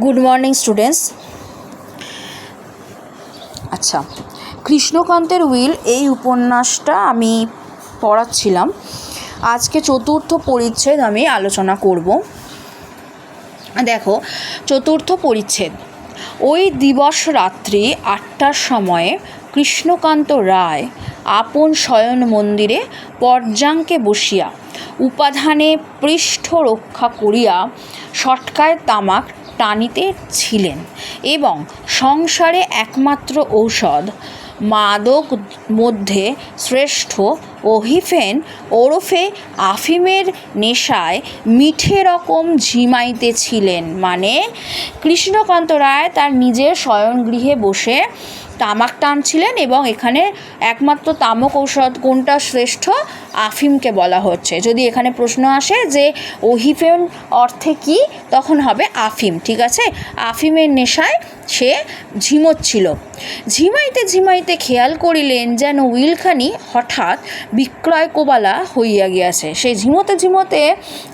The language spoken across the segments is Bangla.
Good morning students. আচ্ছা, কৃষ্ণকান্তের উইল এই উপন্যাসটা আমি পড়াচ্ছিলাম। আজকে চতুর্থ পরিচ্ছেদ আমি আলোচনা করব। দেখো, চতুর্থ পরিচ্ছেদ। ওই দিবস রাত্রি 8টার সময়ে কৃষ্ণকান্ত রায় আপন শয়ন মন্দিরে পর্যাঙ্কে বসিয়া উপাধানে পৃষ্ঠ রক্ষা করিয়া সটকায় তামাক টানিতেছিলেন এবং সংসারে একমাত্র ঔষধ মাদক মধ্যে শ্রেষ্ঠ অহিফেন ওরফে আফিমের নেশায় মিঠে রকম ঝিমাইতেছিলেন। মানে কৃষ্ণকান্ত রায় তার নিজের শয়নগৃহে বসে তামাক টানছিলেন এবং এখানে একমাত্র তামক ঔষধ কোনটা শ্রেষ্ঠ? আফিমকে বলা হচ্ছে। যদি এখানে প্রশ্ন আসে যে অহিফেন অর্থে কি, তখন হবে আফিম। ঠিক আছে, আফিমের নেশায় সে ঝিমোচ্ছিল। ঝিমাইতে ঝিমাইতে খেয়াল করিলেন যেন উইলখানি হঠাৎ বিক্রয় কোবালা হইয়া গিয়াছে। সে ঝিমোতে ঝিমোতে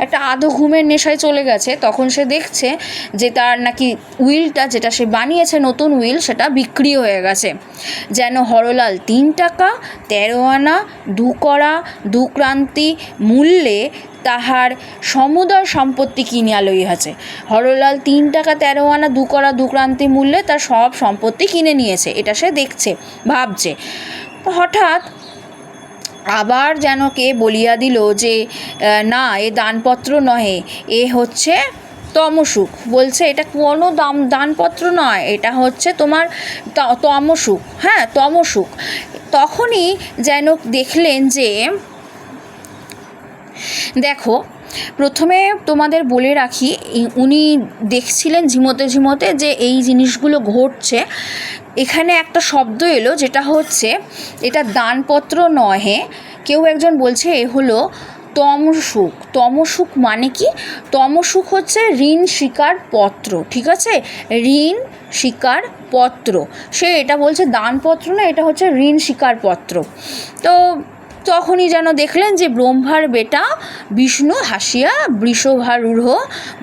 একটা আধো ঘুমের নেশায় চলে গেছে। তখন সে দেখছে যে তার নাকি উইলটা, যেটা সে বানিয়েছে নতুন উইল, সেটা বিক্রি হয়ে গেছে। যেন হরলাল 3 টাকা 13 আনা 2 কড়া 2 ক্রান্তি মূল্যে তাহার সমুদয় সম্পত্তি কিনিয়া লইয়াছে। হরলাল 3 টাকা 13 আনা 2 কড়া 2 ক্রান্তি মূল্যে তার সব সম্পত্তি কিনে নিয়েছে, এটা সে দেখছে, ভাবছে। হঠাৎ আবার যেন কে বলিয়া দিল যে না, এ দানপত্র নহে, এ হচ্ছে তমসুখ। বলছে এটা কোনো দানপত্র নয়, এটা হচ্ছে তোমার তমসুখ। হ্যাঁ, তমসুখ। তখনই যেন দেখলেন যে, দেখো প্রথমে তোমাদের বলে রাখি, উনি দেখছিলেন ঝিমোতে ঝিমোতে যে এই জিনিসগুলো ঘটছে। এখানে একটা শব্দ এলো যেটা হচ্ছে এটা দানপত্র নহে। কেউ একজন বলছে এ হলো তমসুখ। তমসুখ মানে কি? তমসুখ হচ্ছে ঋণ স্বীকার পত্র। ঠিক আছে, ঋণ স্বীকার পত্র। সে এটা বলছে দানপত্র না, এটা হচ্ছে ঋণ স্বীকার পত্র। তো তখনই যেন দেখলেন যে ব্রহ্মার বেটা বিষ্ণু হাসিয়া বৃষভারূঢ়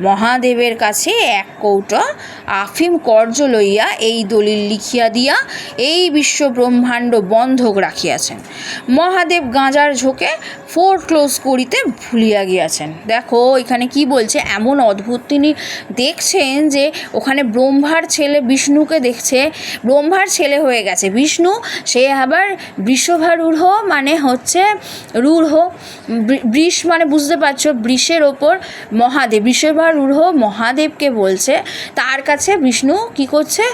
মহাদেবের কাছে 1 কৌটা আফিম কর্য লইয়া এই দলিল লিখিয়া দিয়া এই বিশ্ব ব্রহ্মাণ্ড বন্ধক রাখিয়াছেন। মহাদেব গাঁজার ঝোঁকে ক্লোজ করিতে ভুলিয়া গিয়াছেন। দেখো এখানে কি বলছে, এমন অদ্ভুত তিনি দেখছেন যে ওখানে ব্রহ্মার ছেলে বিষ্ণুকে দেখছে। ব্রহ্মার ছেলে হয়ে গেছে বিষ্ণু, সে আবার বৃষভারূঢ় মানে হচ্ছে রূঢ়। বৃষ মানে বুঝতে পারছো, বৃষের ওপর মহাদেব, বৃষভারূঢ় মহাদেবকে বলছে তার কাছে বিষ্ণু কি করছে,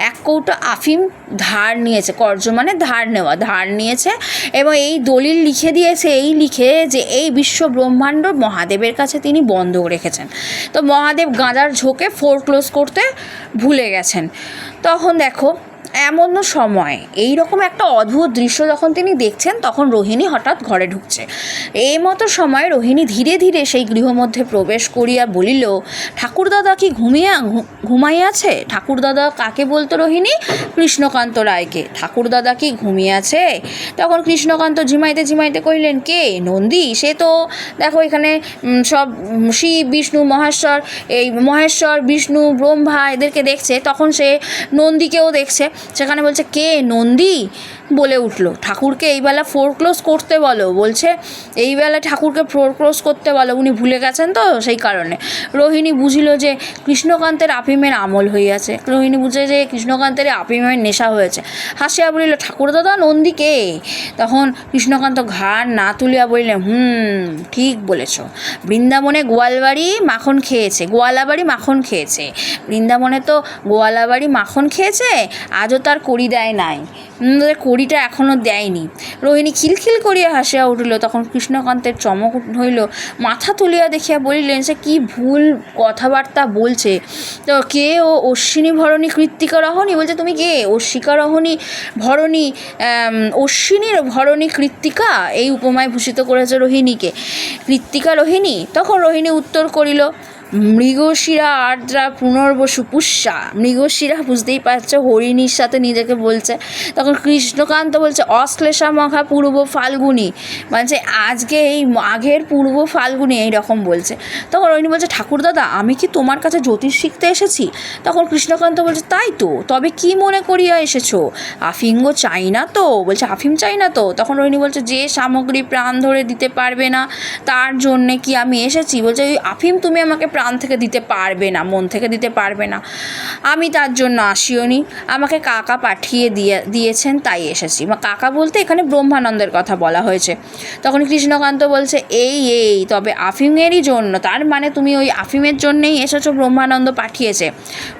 1 কৌটা আফিম ধার নিয়েছে। কর্য মানে ধার নেওয়া, ধার নিয়েছে এবং এই দলিল লিখে দিয়েছে, এই লিখে যে এই বিশ্ব ব্রহ্মাণ্ড মহাদেবের কাছে তিনি বন্ধক রেখেছেন। তো মহাদেব গাঁজার ঝোঁকে ক্লোজ করতে ভুলে গেছেন। তখন দেখো এমন সময় এই রকম একটা অদ্ভুত দৃশ্য যখন তিনি দেখছেন, তখন রোহিণী হঠাৎ ঘরে ঢুকছে। এই মতো সময় রোহিণী ধীরে ধীরে সেই গৃহমধ্যে প্রবেশ করিয়া বলিল, ঠাকুরদাদা কি ঘুমাইয়াছে? ঠাকুরদাদা কাকে বলতো রোহিণী? কৃষ্ণকান্ত রায়কে। ঠাকুরদাদা কি ঘুমিয়েছে? তখন কৃষ্ণকান্ত ঝিমাইতে ঝিমাইতে কহিলেন, কে? নন্দী। সে তো দেখো এখানে সব শিব বিষ্ণু মহেশ্বর, এই মহেশ্বর বিষ্ণু ব্রহ্মা এদেরকে দেখছে, তখন সে নন্দীকেও দেখছে। সেখানে বলছে, কে? নন্দী বলে উঠল, ঠাকুরকে এইবেলা ক্লোজ করতে বলো। বলছে এইবেলা ঠাকুরকে ক্লোজ করতে বলো, উনি ভুলে গেছেন তো সেই কারণে। রোহিণী বুঝিল যে কৃষ্ণকান্তের আফিমের আমল হইয়াছে। রোহিণী বুঝে যে কৃষ্ণকান্তের আফিমের নেশা হয়েছে। হাসিয়া বলিল, ঠাকুরদাদা নন্দী কে? তখন কৃষ্ণকান্ত ঘাড় না তুলিয়া বলিলেন, ঠিক বলেছ, বৃন্দাবনে গোয়ালাবাড়ি মাখন খেয়েছে। বৃন্দাবনে তো গোয়ালাবাড়ি মাখন খেয়েছে, আজও তার কড়ি দেয় নাই, কড়িটা এখনও দেয়নি। রোহিণী খিলখিল করিয়া হাসিয়া উঠিল। তখন কৃষ্ণকান্তের চমক হইল, মাথা তুলিয়া দেখিয়া বলিলেন, সে কি ভুল কথাবার্তা বলছে। তো কে? ও অশ্বিনী ভরণী কৃত্তিকা রহণী। বলছে তুমি কে? অশ্বিকা রহণী ভরণী, অশ্বিনীর ভরণী কৃত্তিকা, এই উপমায় ভূষিত করেছে রোহিণীকে, কৃত্তিকা রোহিণী। তখন রোহিণী উত্তর করিল, মৃগশিরা আর্দ্রা পুনর্বসু পুষ্যা, মৃগশিরা বুঝতেই পারছো হরিণীর সাথে নিজেকে বলছে। তখন কৃষ্ণকান্ত বলছে অশ্লেষা মঘা পূর্ব ফাল্গুনি, মানে আজকে এই মাঘের পূর্ব ফাল্গুনি এইরকম বলছে। তখন রোহিণী বলছে ঠাকুরদাদা আমি কি তোমার কাছে জ্যোতিষ শিখতে এসেছি? তখন কৃষ্ণকান্ত বলছে তাই তো, তবে কি মনে করিয়া এসেছো? আফিঙ্গ চাই না তো? বলছে আফিম চাই না তো? তখন রোহিণী বলছে যে সামগ্রী প্রাণ ধরে দিতে পারবে না তার জন্যে কি আমি এসেছি? বলছে ওই আফিম তুমি আমাকে প্রাণ থেকে দিতে পারবে না, মন থেকে দিতে পারবে না, আমি তার জন্য আসিওনি, আমাকে কাকা পাঠিয়ে দিয়েছেন তাই এসেছি। কাকা বলতে এখানে ব্রহ্মানন্দের কথা বলা হয়েছে। তখন কৃষ্ণকান্ত বলছে এই তবে আফিমেরই জন্য, তার মানে তুমি ওই আফিমের জন্যেই এসেছো, ব্রহ্মানন্দ পাঠিয়েছে?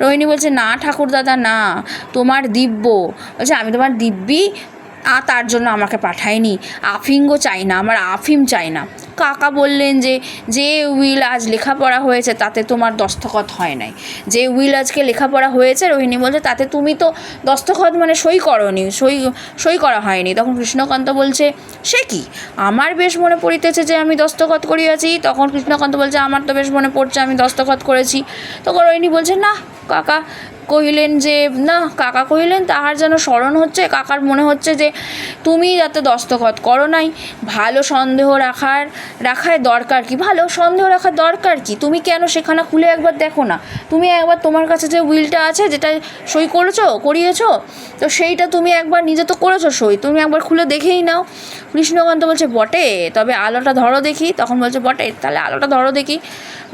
রোহিণী বলছে না ঠাকুরদাদা না, তোমার দিব্য, বলছে আমি তোমার দিব্যি তার জন্য আমাকে পাঠায়নি, আফিঙ্গ চাই না, আমার আফিম চাই না। কাকা বললেন যে উইল আজ লেখাপড়া হয়েছে তাতে তোমার দস্তখত হয় নাই, যে উইল আজকে লেখাপড়া হয়েছে, রোহিণী বলছে তাতে তুমি তো দস্তখত মানে সই করনি, সই করা হয়নি। তখন কৃষ্ণকান্ত বলছে সে কি, আমার বেশ মনে পড়িতেছে যে আমি দস্তখত করিয়াছি। তখন কৃষ্ণকান্ত বলছে আমার তো বেশ মনে পড়ছে আমি দস্তখত করেছি। তখন রোহিণী বলছে না, কাকা কহিলেন যে না, কাকা কহিলেন তাহার যেন স্মরণ হচ্ছে, কাকার মনে হচ্ছে যে তুমি যাতে দস্তখত করো নাই। ভালো সন্দেহ রাখায় দরকার কি, ভালো সন্দেহ রাখার দরকার কি, তুমি কেন সেখানে খুলে একবার দেখো না, তুমি একবার তোমার কাছে যে উইলটা আছে যেটা সই করিয়েছো তো সেইটা তুমি একবার নিজে তো করেছো সই, তুমি একবার খুলে দেখেই নাও। কৃষ্ণকান্ত বলছে বটে, তবে আলোটা ধরো দেখি। তখন বলছে বটে, তাহলে আলোটা ধরো দেখি।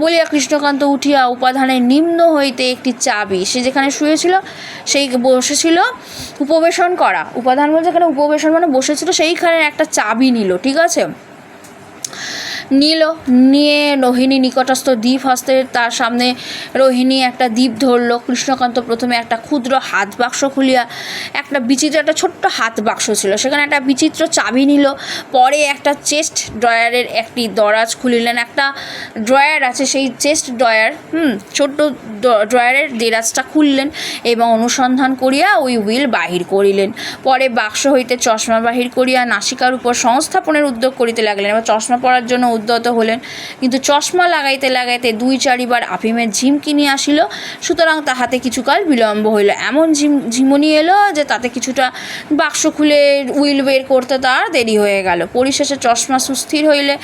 বলিয়া কৃষ্ণকান্ত উঠিয়া উপাধানের নিম্ন হইতে একটি চাবি, সে যেখানে শুয়েছিল সেই বসেছিল উপবেশন করা, উপাদান বলছে এখানে উপবেশন মানে বসেছিল, সেইখানে একটা চাবি নিল, ঠিক আছে, নিয়ে রোহিণী নিকটস্থ দ্বীপ হস্তে তার সামনে রোহিণী একটা দ্বীপ ধরল। কৃষ্ণকান্ত প্রথমে একটা ক্ষুদ্র হাত বাক্স খুলিয়া একটা বিচিত্র একটা ছোট্ট হাত বাক্স ছিল, সেখানে একটা বিচিত্র চাবি নিল। পরে একটা চেস্ট ড্রয়ারের একটি দরাজ খুলিলেন, একটা ড্রয়ার আছে সেই চেস্ট ড্রয়ার, ছোট্ট ড্রয়ারের দেরাজটা খুললেন এবং অনুসন্ধান করিয়া ওই উইল বাহির করিলেন। পরে বাক্স হইতে চশমা বাহির করিয়া নাসিকার উপর সংস্থাপনের উদ্যোগ করিতে লাগলেন, এবার চশমা পরার জন্য উদ্যত হলেন, কিন্তু চশমা লাগাইতে লাগাইতে 2-4 বার আফিমের ঝিমকিনি আসিল, সুতরাং তাহাতে কিছুকাল বিলম্ব হইল। এমন ঝিমুনি এলো যে তাতে কিছুটা বাক্স খুলে উইল বের করতে তার দেরি হয়ে গেল। পরিশেষে চশমা সুস্থির হইলে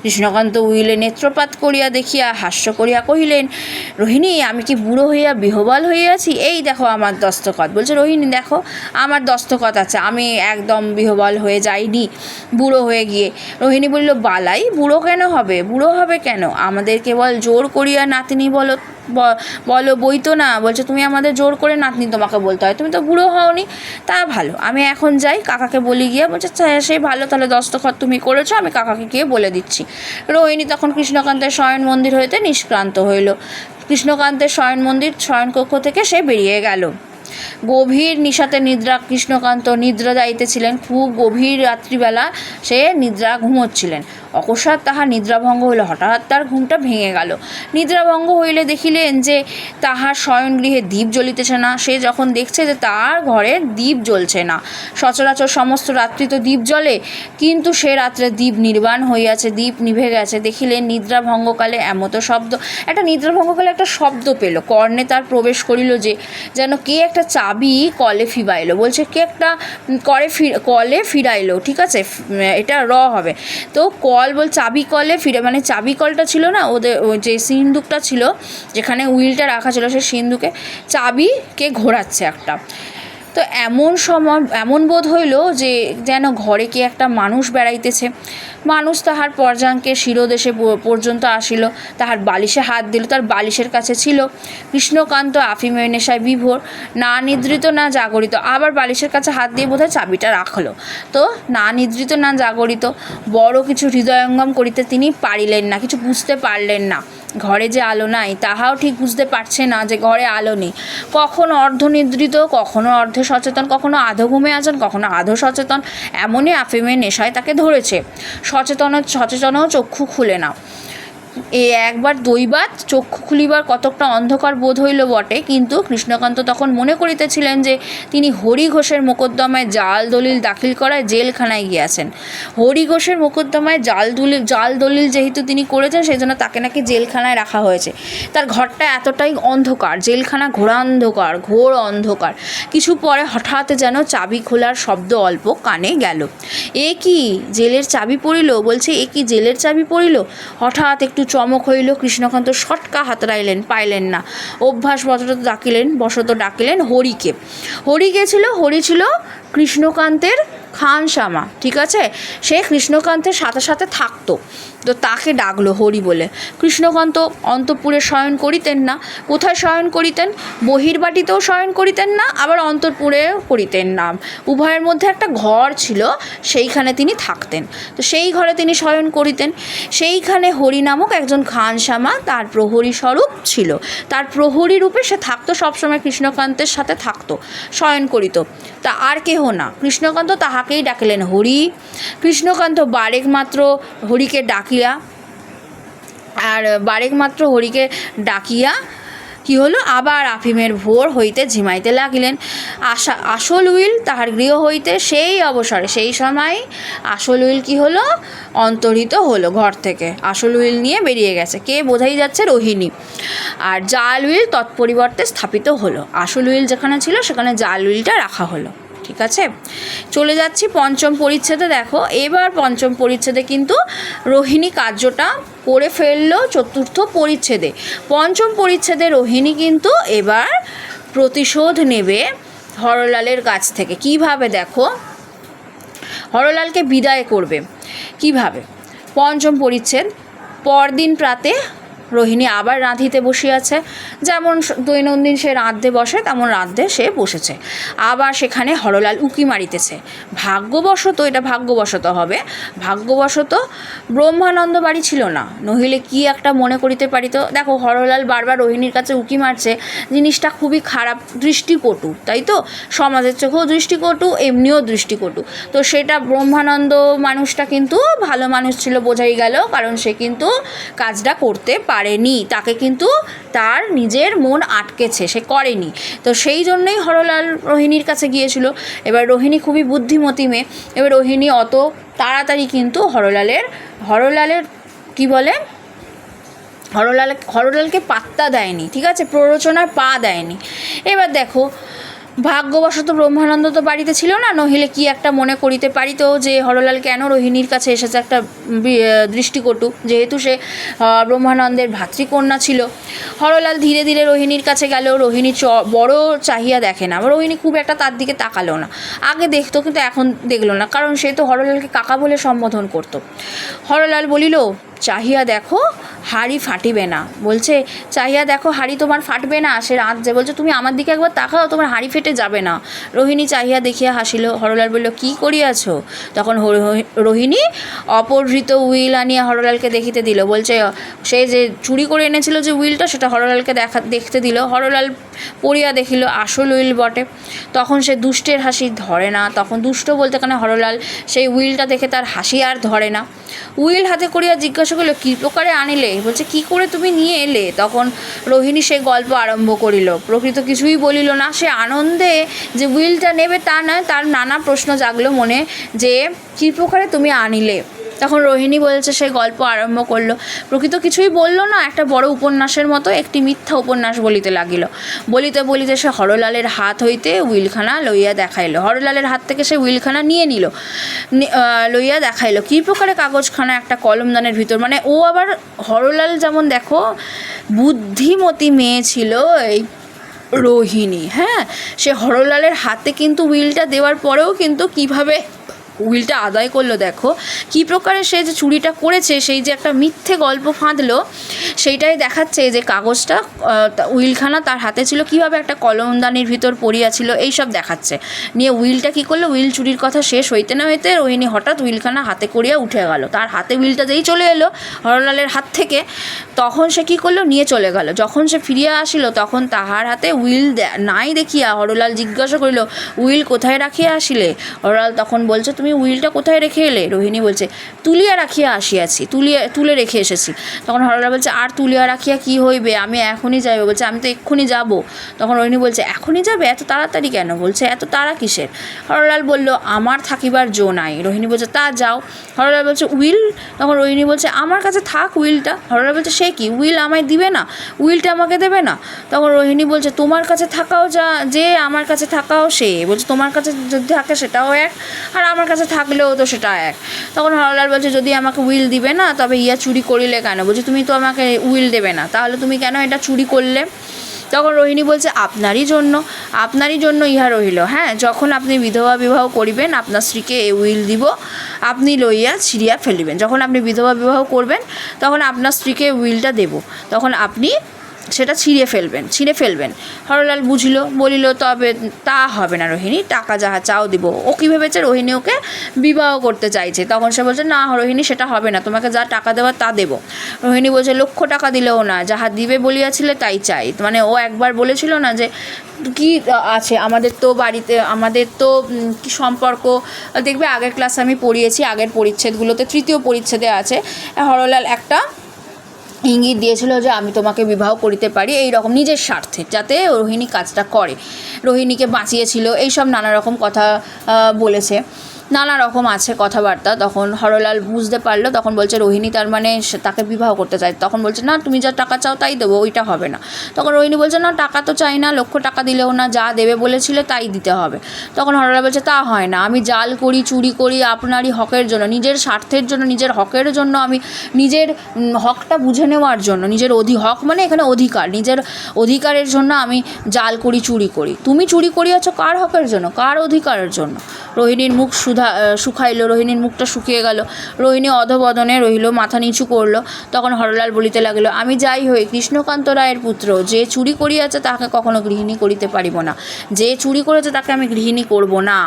কৃষ্ণকান্ত উইলে নেত্রপাত করিয়া দেখিয়া হাস্য করিয়া কহিলেন রোহিণী আমি কি বুড়ো হইয়া বিহবল হইয়াছি? এই দেখো আমার দস্তখত। বলছে রোহিণী দেখো আমার দস্তখত আছে, আমি একদম বিহবল হয়ে যাইনি বুড়ো হয়ে গিয়ে। রোহিণী বলল বালাই, বুড়ো কেন হবে? বুড়ো হবে কেন? আমাদের কেবল জোর করিয়া নাতনি বলো বই তো না। বলছে তুমি আমাদের জোর করে নাতনি তোমাকে বলতে হয়, তুমি তো বুড়ো হওনি। তা ভালো, আমি এখন যাই কাকাকে বলি গিয়ে। বলছে সেই ভালো, তাহলে দস্তখত তুমি করেছো, আমি কাকাকে গিয়ে বলে দিচ্ছি। রোহিণী তখন কৃষ্ণকান্তের শয়ন মন্দির হইতে নিষ্ক্রান্ত হইল। কৃষ্ণকান্তের শয়নকক্ষ থেকে সে বেরিয়ে গেল। গভীর নিশাতে কৃষ্ণকান্ত নিদ্রা যাইতেছিলেন, খুব গভীর রাত্রিবেলা সে ঘুমোচ্ছিলেন। অকস্মাৎ তাহার নিদ্রাভঙ্গ হইল, হঠাৎ তার ঘুমটা ভেঙে গেল। নিদ্রাভঙ্গ হইলে দেখিলেন যে তাহার শয়নগৃহে দীপ জ্বলিতেছে না। সে যখন দেখছে যে তার ঘরে দীপ জ্বলছে না, সচরাচর সমস্ত রাত্রি তো দীপ জ্বলে, কিন্তু সে রাত্রে দীপ নির্বাণ হইয়াছে, দীপ নিভে গেছে। দেখিলেন নিদ্রাভঙ্গকালে নিদ্রাভঙ্গকালে একটা শব্দ পেল, কর্ণে তার প্রবেশ করিল যে যেন কে একটা চাবি কলে ফিরাইলো। বলছে কে একটা কলে ফিরাইলো, ঠিক আছে, এটা হবে। তো চাবি কলে ফিরে, মানে চাবি কলটা ছিল না ওদের, যে সিন্দুকটা ছিল যেখানে উইলটা রাখা ছিল, সেই সিন্দুকে চাবিকে ঘোরাচ্ছে একটা। তো এমন বোধ হইল যে যেন ঘরে কি একটা মানুষ বেড়াইতেছে। মানুষ তাহার পর্যাঙ্কে শিরোদেশে পর্যন্ত আসিল, তাহার বালিশে হাত দিল, তার বালিশের কাছে ছিল কৃষ্ণকান্ত আফিমের নেশায় বিভোর, না নিদ্রিত না জাগরিত। আবার বালিশের কাছে হাত দিয়ে বোধহয় চাবিটা রাখলো, তো না নিদ্রিত না জাগরিত। বড় কিছু হৃদয়ঙ্গম করিতে তিনি পারিলেন না, কিছু বুঝতে পারলেন না। ঘরে যে আলো নাই তাহাও ঠিক বুঝতে পারছে না যে ঘরে আলো নেই। কখনো অর্ধনিদ্রিত, কখনো অর্ধে সচেতন, কখনো আধো ঘুমে আছেন, কখনো আধো সচেতন, এমনই আফিমের নেশায় তাকে ধরেছে। সচেতনও চক্ষু খুলে না। একবার দৈবাত চক্ষু খুলিবার কতকটা অন্ধকার বোধ হইল বটে, কিন্তু কৃষ্ণকান্ত তখন মনে করিতেছিলেন যে তিনি হরি ঘোষের মোকদ্দমায় জাল দলিল দাখিল করায় জেলখানায় গিয়াছেন। হরি ঘোষের মোকদ্দমায় জাল দলিল যেহেতু তিনি করেছেন, সেই জন্য তাকে নাকি জেলখানায় রাখা হয়েছে। তার ঘরটা এতটাই অন্ধকার, জেলখানা ঘোর অন্ধকার। কিছু পরে হঠাৎ যেন চাবি খোলার শব্দ অল্প কানে গেল। এ কি জেলের চাবি পড়িল? বলছে এ কি জেলের চাবি পড়িল? হঠাৎ একটু চমক হইল। কৃষ্ণকান্ত সটকা হাতড়াইলেন, পাইলেন না। অভ্যাসবশত ডাকিলেন হরিকে। হরি ছিল কৃষ্ণকান্তের খানসামা, ঠিক আছে? সে কৃষ্ণকান্তের সাথে সাথে থাকতো, তো তাকে ডাকলো হরি বলে। কৃষ্ণকান্ত অন্তঃপুরে শয়ন করিতেন না। কোথায় শয়ন করিতেন? বহির্বাটিতেও শয়ন করিতেন না, আবার অন্তঃপুরেও করিতেন না। উভয়ের মধ্যে একটা ঘর ছিল, সেইখানে তিনি থাকতেন। তো সেই ঘরে তিনি শয়ন করিতেন। সেইখানে হরি নামক একজন খানসামা তার প্রহরী স্বরূপ ছিল। তার প্রহরী রূপে সে থাকতো, সবসময় কৃষ্ণকান্তের সাথে থাকতো, শয়ন করিত। তা আর কেহ না, কৃষ্ণকান্ত তাহাকেই ডাকিলেন হরি। কৃষ্ণকান্ত বারেক মাত্র হরিকে ডাকিয়া কি হলো, আবার আফিমের ভোর হইতে ঝিমাইতে লাগিলেন। আসল উইল তাহার গৃহ হইতে সেই অবসরে, সেই সময় আসল উইল কি হলো, অন্তর্হিত হলো ঘর থেকে। আসল উইল নিয়ে বেরিয়ে গেছে কে, বোঝাই যাচ্ছে রোহিণী। আর জাল উইল তৎপরিবর্তে স্থাপিত হলো। আসল উইল যেখানে ছিল সেখানে জাল উইলটা রাখা হলো, ঠিক আছে? চলে যাচ্ছি পঞ্চম পরিচ্ছেদে। দেখো এবার পঞ্চম পরিচ্ছেদে কিন্তু রোহিণী কার্যটা করে ফেললো চতুর্থ পরিচ্ছেদে। পঞ্চম পরিচ্ছেদে রোহিণী কিন্তু এবার প্রতিশোধ নেবে হরলালের কাছ থেকে। কিভাবে দেখো, হরলালকে বিদায় করবে কিভাবে। পঞ্চম পরিচ্ছেদ। পরদিন প্রাতে রোহিণী আবার রাঁধিতে বসিয়াছে। যেমন দৈনন্দিন সে রাঁধতে বসে, তেমন রাঁধতে সে বসেছে। আবার সেখানে হরলাল উকি মারিতেছে। ভাগ্যবশত, এটা ভাগ্যবশত হবে, ভাগ্যবশত ব্রহ্মানন্দ বাড়ি ছিল না, নহিলে কি একটা মনে করিতে পারিত। দেখো হরলাল বারবার রোহিণীর কাছে উকি মারছে, জিনিসটা খুবই খারাপ, দৃষ্টিকটু, তাই তো? সমাজের চোখেও দৃষ্টিকটু, এমনিও দৃষ্টিকটু। তো সেটা ব্রহ্মানন্দ মানুষটা কিন্তু ভালো মানুষ ছিল, বোঝাই গেল, কারণ সে কিন্তু কাজটা করতে পারেনি, তাকে কিন্তু তার নিজের মন আটকেছে, সে করেনি। তো সেই জন্যই হরলাল রোহিণীর কাছে গিয়েছিল। এবার রোহিণী খুবই বুদ্ধিমতী মেয়ে। এবার রোহিণী অত তাড়াতাড়ি কিন্তু হরলালের কি বলে, হরলালকে পাত্তা দেয়নি, ঠিক আছে? প্ররোচনায় পা দেয়নি। এবার দেখো ভাগ্যবশত ব্রহ্মানন্দ তো বাড়িতে ছিল না, নহিলে কি একটা মনে করিতে পারিত যে হরলাল কেন রোহিণীর কাছে এসেছে, একটা দৃষ্টিকটু, যেহেতু সে ব্রহ্মানন্দের ভাতৃকন্যা ছিল। হরলাল ধীরে ধীরে রোহিণীর কাছে গেল। রোহিণী বড় চাহিয়া দেখে না, রোহিণী খুব একটা তার দিকে তাকালো না। আগে দেখতো কিন্তু এখন দেখলো না, কারণ সে তো হরলালকে কাকা বলে সম্বোধন করত। হরলাল বলিল, চাহিয়া দেখো হাড়ি ফাটিবে না। বলছে চাহিয়া দেখো হাড়ি তোমার ফাটবে না। সে রাঁধছে, বলছে তুমি আমার দিকে একবার তাকাও, তোমার হাড়ি ফেটে যাবে না। রোহিণী চাহিয়া দেখিয়া হাসিল। হরলাল বলল, কী করিয়াছ? তখন রোহিণী অপহৃত উইল আনিয়া হরলালকে দেখিতে দিল। বলছে সে যে চুরি করে এনেছিল যে উইলটা, সেটা হরলালকে দেখতে দিল। হরলাল পড়িয়া দেখিল আসল উইল বটে। তখন সে দুষ্টের হাসি ধরে না। তখন দুষ্ট বলতে কেন, হরলাল সেই উইলটা দেখে তার হাসি আর ধরে না। উইল হাতে করিয়া জিজ্ঞাসা করলো, কী প্রকারে আনিলে? বলছে কী করে তুমি নিয়ে এলে? তখন রোহিণী সে গল্প আরম্ভ করিল। প্রকৃত কিছুই বলিল না। সে আনন্দে যে উইলটা নেবে তা নয়, তার নানা প্রশ্ন জাগলো মনে, যে কী প্রকারে তুমি আনিলে। তখন রোহিণী বলছে, সে গল্প আরম্ভ করলো। প্রকৃত কিছুই বলল না, একটা বড় উপন্যাসের মতো একটি মিথ্যা উপন্যাস বলিতে লাগিল। বলিতে বলিতে সে হরলালের হাত হইতে উইলখানা লইয়া দেখাইল। হরলালের হাত থেকে সে উইলখানা নিয়ে নিল, লইয়া দেখাইল কী প্রকারে কাগজখানা একটা কলমদানের ভিতর। মানে ও আবার, হরলাল যেমন দেখো বুদ্ধিমতী মেয়ে ছিল এই রোহিণী, হ্যাঁ, সে হরলালের হাতে কিন্তু উইলটা দেওয়ার পরেও কিন্তু কিভাবে উইলটা আদায় করলো। দেখো কী প্রকারে সে যে চুরিটা করেছে, সেই যে একটা মিথ্যে গল্প ফাঁদলো, সেইটাই দেখাচ্ছে যে কাগজটা, উইলখানা তার হাতে ছিল, কীভাবে একটা কলমদানির ভিতর পড়িয়াছিল, এইসব দেখাচ্ছে। নিয়ে উইলটা কী করলো, উইল চুরির কথা শেষ হইতে না হইতে রোহিণী হঠাৎ উইলখানা হাতে করিয়া উঠে গেল। তার হাতে উইলটা যেই চলে এলো হরলালের হাত থেকে, তখন সে কী করলো, নিয়ে চলে গেল। যখন সে ফিরিয়া আসিল, তখন তাহার হাতে উইল নাই দেখিয়া হরলাল জিজ্ঞাসা করিল, উইল কোথায় রাখিয়া আসিলে? হরলাল তখন বলছে, তুমি তুমি উইলটা কোথায় রেখে এলে? রোহিণী বলছে তুলিয়া রাখিয়া আসিয়াছি, তুলে রেখে এসেছি। তখন হরলাল বলছে আর তুলিয়া রাখিয়া কি হইবে, আমি এখনই যাইব। বলছে আমি তো এক্ষুনি যাব। তখন রোহিণী বলছে এখনই যাবে, এত তাড়াতাড়ি কেন? বলছে এত তাড়া কিসের? হরলাল বলল আমার থাকিবার জো নাই। রোহিণী বলছে তা যাও। হরলাল বলছে উইল? তখন রোহিণী বলছে আমার কাছে থাক উইলটা। হরলাল বলছে সে কি, উইল আমায় দিবে না? উইলটা আমাকে দেবে না? তখন রোহিণী বলছে তোমার কাছে থাকাও যে আমার কাছে থাকাও সে। বলছে তোমার কাছে যদি থাকে সেটাও এক, আর আমার কাছে থাকলেও তো সেটা এক। তখন হরলাল বলছে যদি আমাকে উইল দিবে না তবে ইয়া চুরি করিলে কেন? বলছে তুমি তো আমাকে উইল দেবে না, তাহলে তুমি কেন এটা চুরি করলে? তখন রোহিণী বলছে আপনারই জন্য ইহা রহিল। হ্যাঁ, যখন আপনি বিধবা বিবাহ করিবেন আপনার স্ত্রীকে এই উইল দিব, আপনি লইয়া ছিঁড়িয়া ফেলিবেন। যখন আপনি বিধবা বিবাহ করবেন তখন আপনার স্ত্রীকে উইলটা দেব, তখন আপনি সেটা ছিঁড়ে ফেলবেন। হরলাল বলিল তবে তা হবে না রোহিণী, টাকা যাহা চাও দিব। ও কী ভেবেছে রোহিণী ওকে বিবাহ করতে চাইছে। তখন সে বলছে না রোহিণী সেটা হবে না, তোমাকে যা টাকা দেওয়ার তা দেবো। রোহিণী বলছে লক্ষ টাকা দিলেও না, যাহা দিবে বলিয়াছিলে তাই চাই। মানে ও একবার বলেছিল না যে কি আছে আমাদের তো বাড়িতে, আমাদের তো কি সম্পর্ক, দেখবে আগের ক্লাসে আমি পড়িয়েছি, আগের পরিচ্ছেদগুলোতে 3য় পরিচ্ছেদে আছে, হরলাল একটা ইঙ্গিত দিয়েছিল যে আমি তোমাকে বিবাহ করিতে পারি, এই রকম নিজের স্বার্থে, যাতে রোহিণী কাজটা করে, রোহিণীকে বাঁচিয়েছিল, এইসব নানা রকম কথা বলেছে, নানা রকম আছে কথাবার্তা। তখন হরলাল বুঝতে পারলো, তখন বলছে রোহিণী তার মানে তাকে বিবাহ করতে চায়। তখন বলছে না তুমি যা টাকা চাও তাই দেবো, ওইটা হবে না। তখন রোহিণী বলছে না টাকা তো চাই না, লক্ষ টাকা দিলেও না, যা দেবে বলেছিলে তাই দিতে হবে। তখন হরলাল বলছে তা হয় না, আমি জাল করি, চুরি করি আপনারই হকের জন্য, নিজের স্বার্থের জন্য, নিজের হকের জন্য, আমি নিজের হকটা বুঝে নেওয়ার জন্য, নিজের হক মানে এখানে অধিকার, নিজের অধিকারের জন্য আমি জাল করি, চুরি করি। তুমি চুরি করিয়াছ কার হকের জন্য, কার অধিকারের জন্য? রোহিণীর মুখ শুকাইল, রোহিণীর মুখটা শুকিয়ে গেল, রোহিণী অধবদনে রহিল, মাথা নিচু করল। তখন হরলাল বলিতে লাগিল আমি যাই হই কৃষ্ণকান্ত রায়ের পুত্র, যে চুরি করিয়াছে তাকে কখনো গৃহিণী করিতে পারিব না, যে চুরি করেছে তাকে আমি গৃহিণী করব না।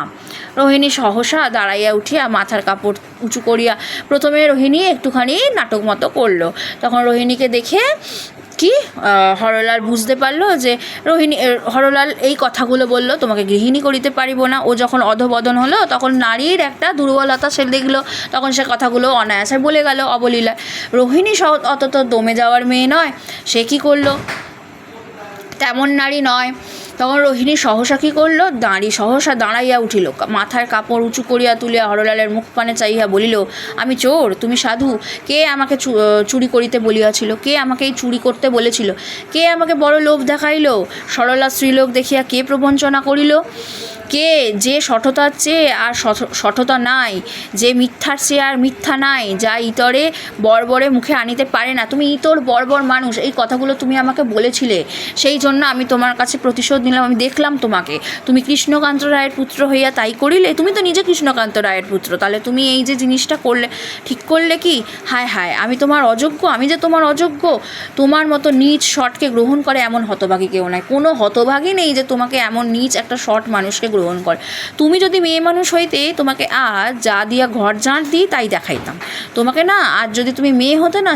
রোহিণী সহসা দাঁড়াইয়া উঠিয়া মাথার কাপড় উঁচু করিয়া, প্রথমে রোহিণী একটুখানি নাটক মতো করলো। তখন রোহিণীকে দেখে কি হরলাল বুঝতে পারলো যে হরলাল এই কথাগুলো বললো তোমাকে গৃহিণী করিতে পারিব না। ও যখন অধবদন হলো তখন নারীর একটা দুর্বলতা সে দেখলো, তখন সে কথাগুলো অনায়াসে বলে গেল অবলীলায়। রোহিণী অত তো দমে যাওয়ার মেয়ে নয়, সে কী করলো, তেমন নারী নয়। তখন রোহিণী সহসা কী করলো, সহসা দাঁড়াইয়া উঠিল, মাথার কাপড় উঁচু করিয়া তুলিয়া হরলালের মুখ পানে চাইয়া বলিল আমি চোর, তুমি সাধু? কে আমাকে চুরি করিতে বলিয়াছিল? কে আমাকে এই চুরি করতে বলেছিল? কে আমাকে বড় লোভ দেখাইল? সরলা স্ত্রীলোক দেখিয়া কে প্রবঞ্চনা করিল? কে যে সঠতার চেয়ে আর সঠতা নাই, যে মিথ্যার চেয়ে আর মিথ্যা নাই, যা ইতরে বর্বরে মুখে আনিতে পারে না, তুমি ইতর বর্বর মানুষ, এই কথাগুলো তুমি আমাকে বলেছিলে, সেই জন্য আমি তোমার কাছে প্রতিশোধ নিলাম। আমি দেখলাম তোমাকে, তুমি কৃষ্ণকান্ত রায়ের পুত্র হইয়া তাই করিলে, তুমি তো নিজে কৃষ্ণকান্ত রায়ের পুত্র, তাহলে তুমি এই যে জিনিসটা করলে ঠিক করলে কি? হায় হায়, আমি তোমার অযোগ্য, আমি যে তোমার অযোগ্য, তোমার মতো নীচ শটকে গ্রহণ করে এমন হতভাগী কেউ নাই, কোনো হতভাগী নেই যে তোমাকে এমন নীচ একটা শট মানুষকে গ্রহণ করে। তুমি যদি মেয়ে মানুষ হইতে তোমাকে আজ যা দিয়া ঘর ঝাঁট দিই তাই দেখাইতাম, তোমাকে না আজ যদি তুমি মেয়ে হতে না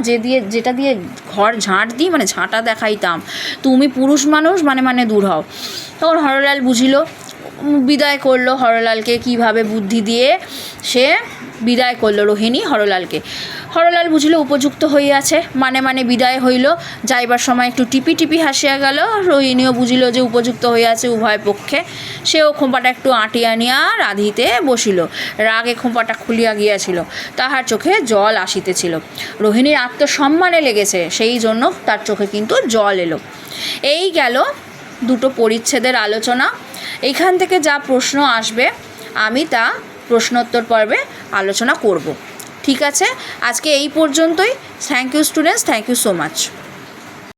যেটা দিয়ে ঘর ঝাঁট দিই মানে ঝাঁটা দেখাইতাম। তুমি পুরুষ মানুষ মানে দূর হও। তখন হরলাল বুঝিল, বিদায় করলো হরলালকে, কিভাবে বুদ্ধি দিয়ে সে বিদায় করলো রোহিণী হরলালকে। হরলাল বুঝিল উপযুক্ত হইয়াছে, মানে বিদায় হইল। যাইবার সময় একটু টিপি হাসিয়া গেল। রোহিণীও বুঝিল যে উপযুক্ত হইয়াছে উভয় পক্ষে। সেও খোঁপাটা একটু আঁটিয়া নিয়া রাঁধিতে বসিল। রাগে খোঁপাটা খুলিয়া গিয়াছিল, তাহার চোখে জল আসিতেছিল। রোহিণীর আত্মসম্মানে লেগেছে, সেই জন্য তার চোখে কিন্তু জল এলো। এই গেল দুটো পরিচ্ছেদের আলোচনা। এইখান থেকে যা প্রশ্ন আসবে আমি তা প্রশ্নোত্তর পর্বে আলোচনা করব। ঠিক আছে, আজকে এই পর্যন্তই। Thank you students, thank you so much.